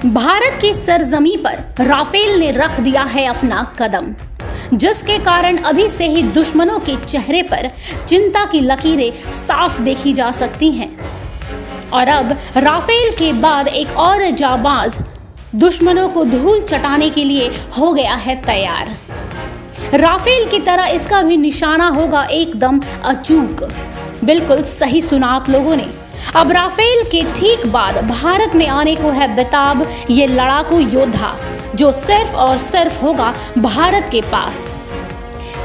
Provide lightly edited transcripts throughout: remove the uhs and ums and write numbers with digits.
भारत की सरजमी पर राफेल ने रख दिया है अपना कदम, जिसके कारण अभी से ही दुश्मनों के चेहरे पर चिंता की लकीरें साफ देखी जा सकती हैं। और अब राफेल के बाद एक और जाबाज दुश्मनों को धूल चटाने के लिए हो गया है तैयार। राफेल की तरह इसका भी निशाना होगा एकदम अचूक। बिल्कुल सही सुना आप लोगों ने। अब राफेल के ठीक बाद भारत में आने को है बेताब ये लड़ाकू योद्धा, जो सिर्फ और सिर्फ होगा भारत के पास।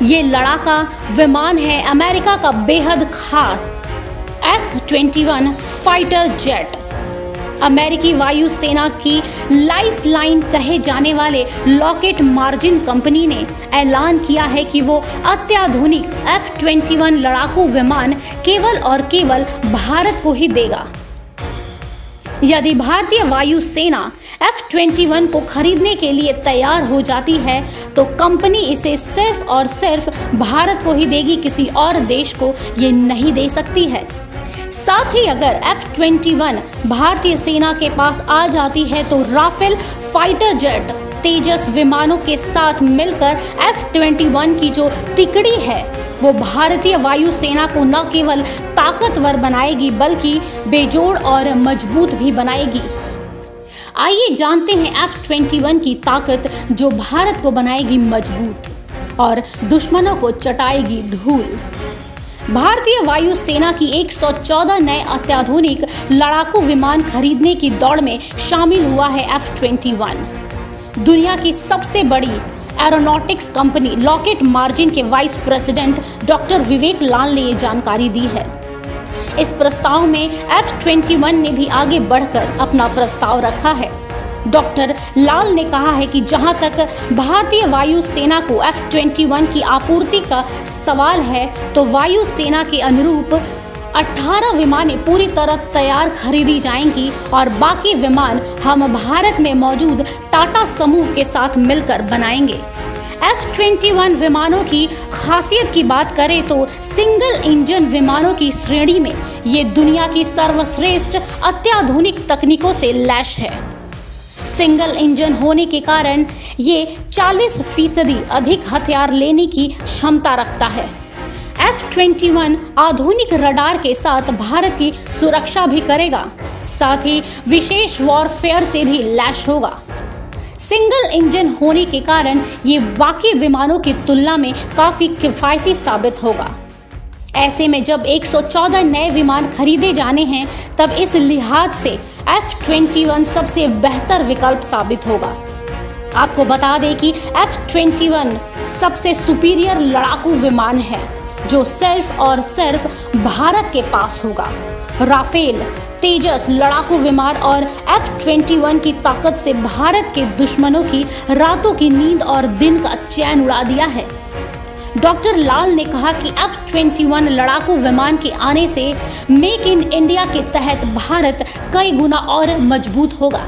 ये लड़ाका विमान है अमेरिका का बेहद खास F-21 फाइटर जेट। अमेरिकी वायुसेना की लाइफलाइन कहे जाने वाले लॉकहीड मार्टिन कंपनी ने ऐलान किया है कि वो अत्याधुनिक F-21 लड़ाकू विमान केवल और केवल भारत को ही देगा। यदि भारतीय वायुसेना F-21 को खरीदने के लिए तैयार हो जाती है तो कंपनी इसे सिर्फ और सिर्फ भारत को ही देगी, किसी और देश को ये नहीं दे सकती है। साथ ही अगर F-21 भारतीय सेना के पास आ जाती है तो राफेल फाइटर जेट तेजस विमानों के साथ मिलकर F-21 की जो तिकड़ी है वो भारतीय वायुसेना को न केवल ताकतवर बनाएगी बल्कि बेजोड़ और मजबूत भी बनाएगी। आइए जानते हैं F-21 की ताकत जो भारत को बनाएगी मजबूत और दुश्मनों को चटाएगी धूल। भारतीय वायुसेना की 114 नए अत्याधुनिक लड़ाकू विमान खरीदने की दौड़ में शामिल हुआ है F-21। दुनिया की सबसे बड़ी एरोनॉटिक्स कंपनी लॉकहीड मार्टिन के वाइस प्रेसिडेंट डॉक्टर विवेक लाल ने ये जानकारी दी है। इस प्रस्ताव में F-21 ने भी आगे बढ़कर अपना प्रस्ताव रखा है। डॉक्टर लाल ने कहा है कि जहां तक भारतीय वायुसेना को F-21 की आपूर्ति का सवाल है तो वायुसेना के अनुरूप 18 विमानें पूरी तरह तैयार खरीदी जाएंगी और बाकी विमान हम भारत में मौजूद टाटा समूह के साथ मिलकर बनाएंगे। F-21 विमानों की खासियत की बात करें तो सिंगल इंजन विमानों की श्रेणी में ये दुनिया की सर्वश्रेष्ठ अत्याधुनिक तकनीकों से लैस है। सिंगल इंजन होने के कारण ये 40% अधिक हथियार लेने की क्षमता रखता है। F-21 आधुनिक रडार के साथ भारत की सुरक्षा भी करेगा, साथ ही विशेष वॉरफेयर से भी लैस होगा। सिंगल इंजन होने के कारण ये बाकी विमानों की तुलना में काफी किफायती साबित होगा। ऐसे में जब 114 नए विमान खरीदे जाने हैं तब इस लिहाज से F-21 सबसे बेहतर विकल्प साबित होगा। आपको बता दें कि F-21 सबसे सुपीरियर लड़ाकू विमान है जो सिर्फ और सिर्फ भारत के पास होगा। राफेल, तेजस लड़ाकू विमान और F-21 की ताकत से भारत के दुश्मनों की रातों की नींद और दिन का चैन उड़ा दिया है। डॉक्टर लाल ने कहा कि F-21 लड़ाकू विमान के आने से मेक इन इंडिया के तहत भारत कई गुना और मजबूत होगा।